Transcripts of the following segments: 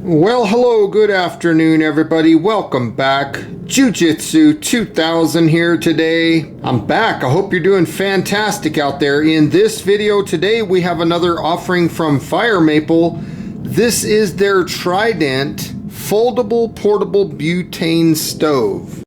Well, hello, good afternoon, everybody. Welcome back. Jiu-Jitsu 2000 here today. I'm back. I hope you're doing fantastic out there. In this video today, we have another offering from FireMaple. This is their Trident foldable portable butane stove.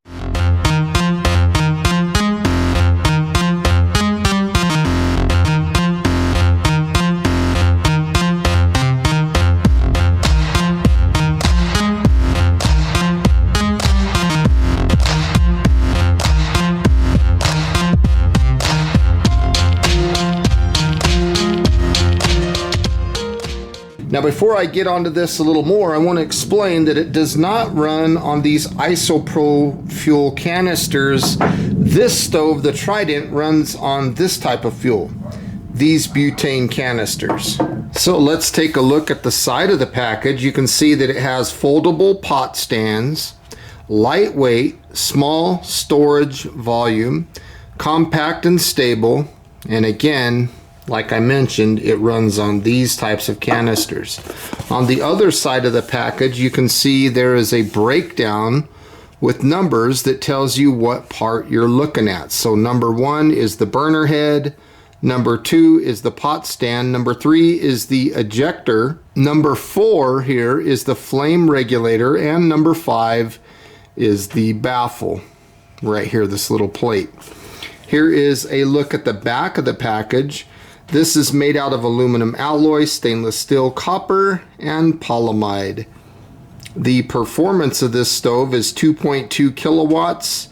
Now, before I get onto this a little more, I want to explain that it does not run on these isopro fuel canisters. This stove, the Trident, runs on this type of fuel, these butane canisters. So let's take a look at the side of the package. You can see that it has foldable pot stands, lightweight, small storage volume, compact and stable, and again, like I mentioned, it runs on these types of canisters. On the other side of the package, you can see there is a breakdown with numbers that tells you what part you're looking at. So number 1 is the burner head, number 2 is the pot stand, number 3 is the ejector, number 4 here is the flame regulator, and number 5 is the baffle. Right here, this little plate. Here is a look at the back of the package. This is made out of aluminum alloy, stainless steel, copper, and polyamide. The performance of this stove is 2.2 kilowatts,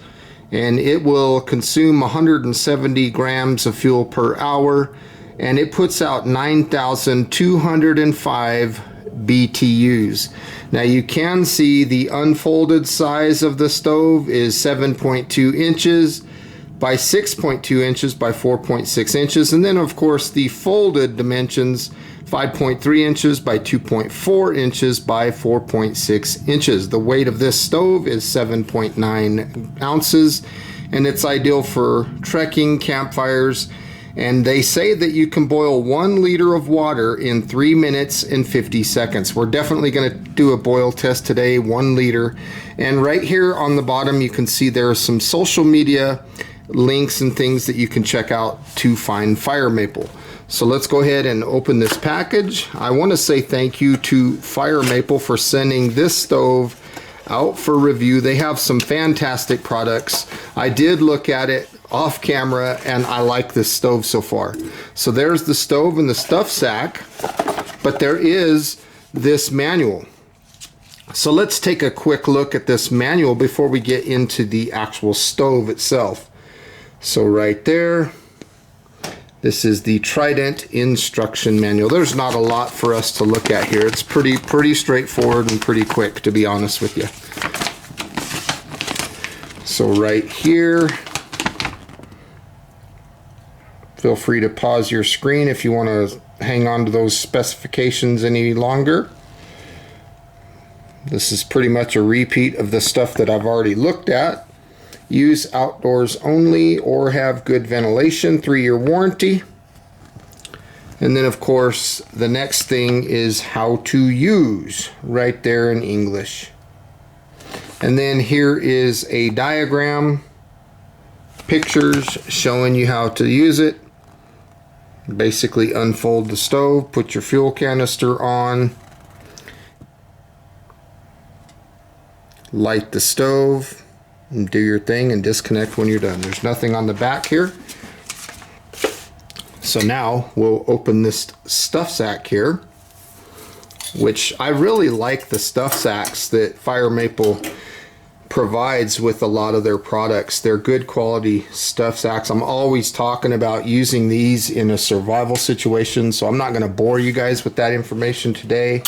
and it will consume 170 grams of fuel per hour, and it puts out 9,205 BTUs. Now you can see the unfolded size of the stove is 7.2 inches by 6.2 inches by 4.6 inches, and then of course the folded dimensions 5.3 inches by 2.4 inches by 4.6 inches. The weight of this stove is 7.9 ounces, and it's ideal for trekking, campfires, and they say that you can boil 1 liter of water in 3 minutes and 50 seconds. We're definitely going to do a boil test today, 1 liter. And right here on the bottom you can see there are some social media links and things that you can check out to find FireMaple. So let's go ahead and open this package. I want to say thank you to FireMaple for sending this stove out for review. They have some fantastic products. I did look at it off camera and I like this stove so far. So there's the stove and the stuff sack, but there is this manual. So let's take a quick look at this manual before we get into the actual stove itself. So right there, this is the Trident instruction manual. There's not a lot for us to look at here. It's pretty straightforward and pretty quick, to be honest with you. So right here, feel free to pause your screen if you want to hang on to those specifications any longer. This is pretty much a repeat of the stuff that I've already looked at. Use outdoors only or have good ventilation, 3-year warranty. And then of course the next thing is how to use, right there in English. And then here is a diagram, pictures showing you how to use it. Basically unfold the stove, put your fuel canister on, light the stove, and do your thing and disconnect when you're done. There's nothing on the back here. So now we'll open this stuff sack here, which I really like the stuff sacks that FireMaple provides with a lot of their products. They're good quality stuff sacks. I'm always talking about using these in a survival situation, so I'm not going to bore you guys with that information today.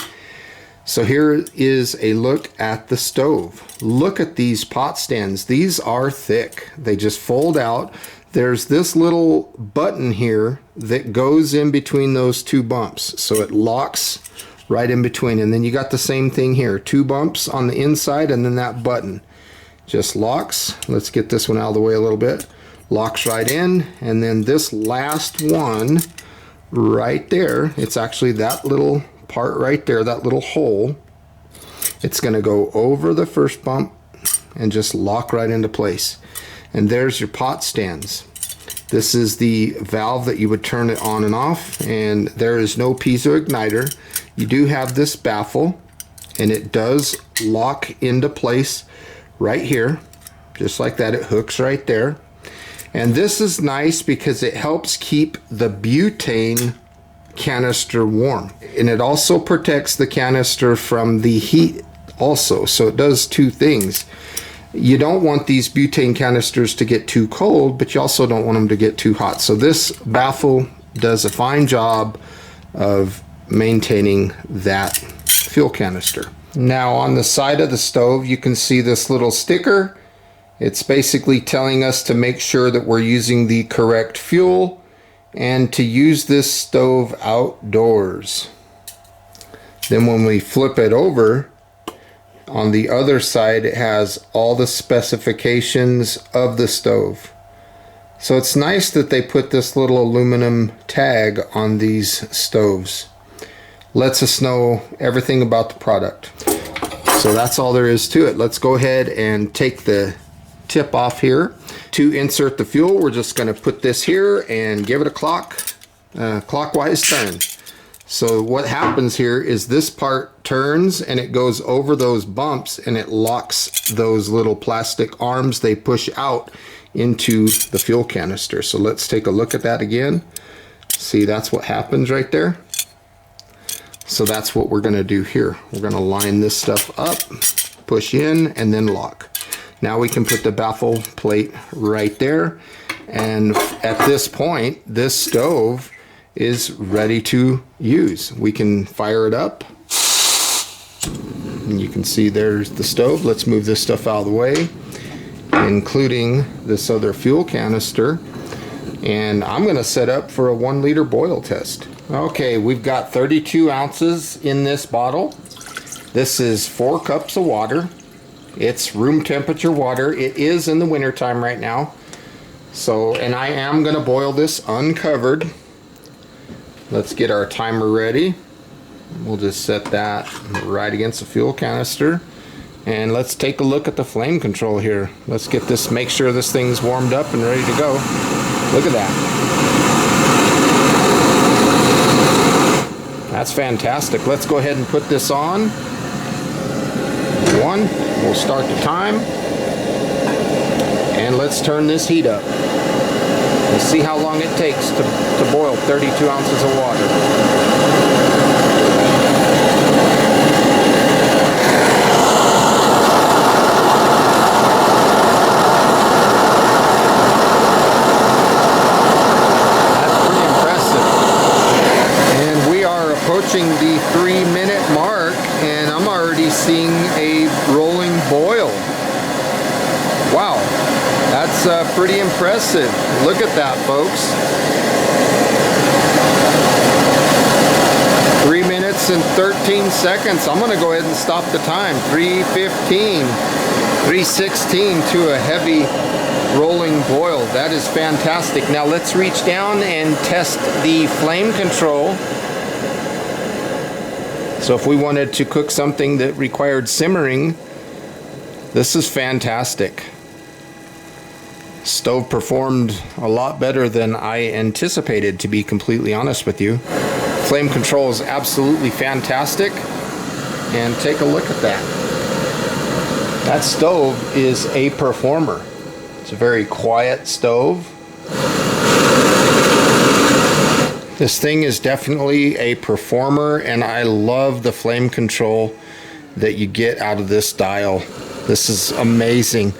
So here is a look at the stove. Look at these pot stands. These are thick. They just fold out. There's this little button here that goes in between those 2 bumps. So it locks right in between. And then you got the same thing here. 2 bumps on the inside and then that button. Just locks. Let's get this one out of the way a little bit. Locks right in. And then this last one right there, it's actually that little part right there, that little hole, It's going to go over the first bump and just lock right into place. And there's your pot stands. This is the valve that you would turn it on and off, and there is no piezo igniter. You do have this baffle, and it does lock into place right here, just like that. It hooks right there. And this is nice because it helps keep the butane canister warm, and it also protects the canister from the heat also. So it does two things. You don't want these butane canisters to get too cold, but you also don't want them to get too hot. So this baffle does a fine job of maintaining that fuel canister. Now on the side of the stove, you can see this little sticker. It's basically telling us to make sure that we're using the correct fuel and to use this stove outdoors. Then when we flip it over, on the other side, it has all the specifications of the stove. So it's nice that they put this little aluminum tag on these stoves. Lets us know everything about the product. So that's all there is to it. Let's go ahead and take the tip off here. To insert the fuel, we're just going to put this here and give it a clockwise turn. So what happens here is this part turns and it goes over those bumps and it locks those little plastic arms. They push out into the fuel canister. So let's take a look at that again. See, that's what happens right there. So that's what we're going to do here. We're going to line this stuff up, push in, and then lock. Now we can put the baffle plate right there. And at this point, this stove is ready to use. We can fire it up. And you can see there's the stove. Let's move this stuff out of the way, including this other fuel canister. And I'm going to set up for a 1 liter boil test. Okay, we've got 32 ounces in this bottle. This is 4 cups of water. It's room temperature water. It is in the winter time right now. So, and I am going to boil this uncovered. Let's get our timer ready. We'll just set that right against the fuel canister. And let's take a look at the flame control here. Let's get this, make sure this thing's warmed up and ready to go. Look at that. That's fantastic. Let's go ahead and put this on. 1, we'll start the time. And let's turn this heat up. And see how long it takes to boil 32 ounces of water. That's pretty impressive. And we are approaching the 3-minute mark, and I'm already seeing a rolling boil. Wow. That's pretty impressive. Look at that, folks. 3 minutes and 13 seconds. I'm going to go ahead and stop the time. 3:15, 3:16 to a heavy rolling boil. That is fantastic. Now let's reach down and test the flame control. So if we wanted to cook something that required simmering, this is fantastic. Stove performed a lot better than I anticipated, to be completely honest with you. Flame control is absolutely fantastic. And take a look at that. That stove is a performer. It's a very quiet stove. This thing is definitely a performer, and I love the flame control that you get out of this dial. This is amazing.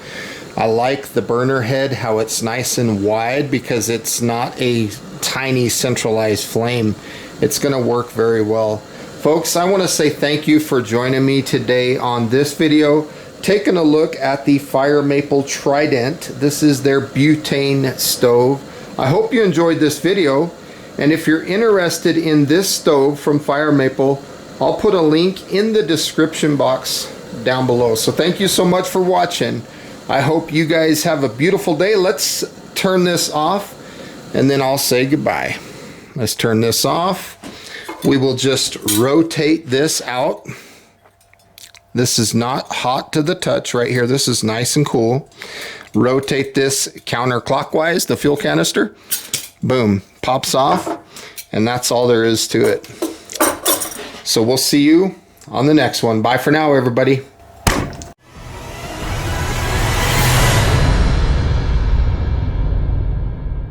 I like the burner head, how it's nice and wide, because it's not a tiny centralized flame. It's going to work very well. Folks, I want to say thank you for joining me today on this video. Taking a look at the FireMaple Trident. This is their butane stove. I hope you enjoyed this video. And if you're interested in this stove from FireMaple, I'll put a link in the description box down below. So thank you so much for watching. I hope you guys have a beautiful day. Let's turn this off and then I'll say goodbye. Let's turn this off. We will just rotate this out This is not hot to the touch right here. This is nice and cool. Rotate this counterclockwise, the fuel canister. Boom, pops off, and that's all there is to it. So we'll see you on the next one. Bye for now, everybody.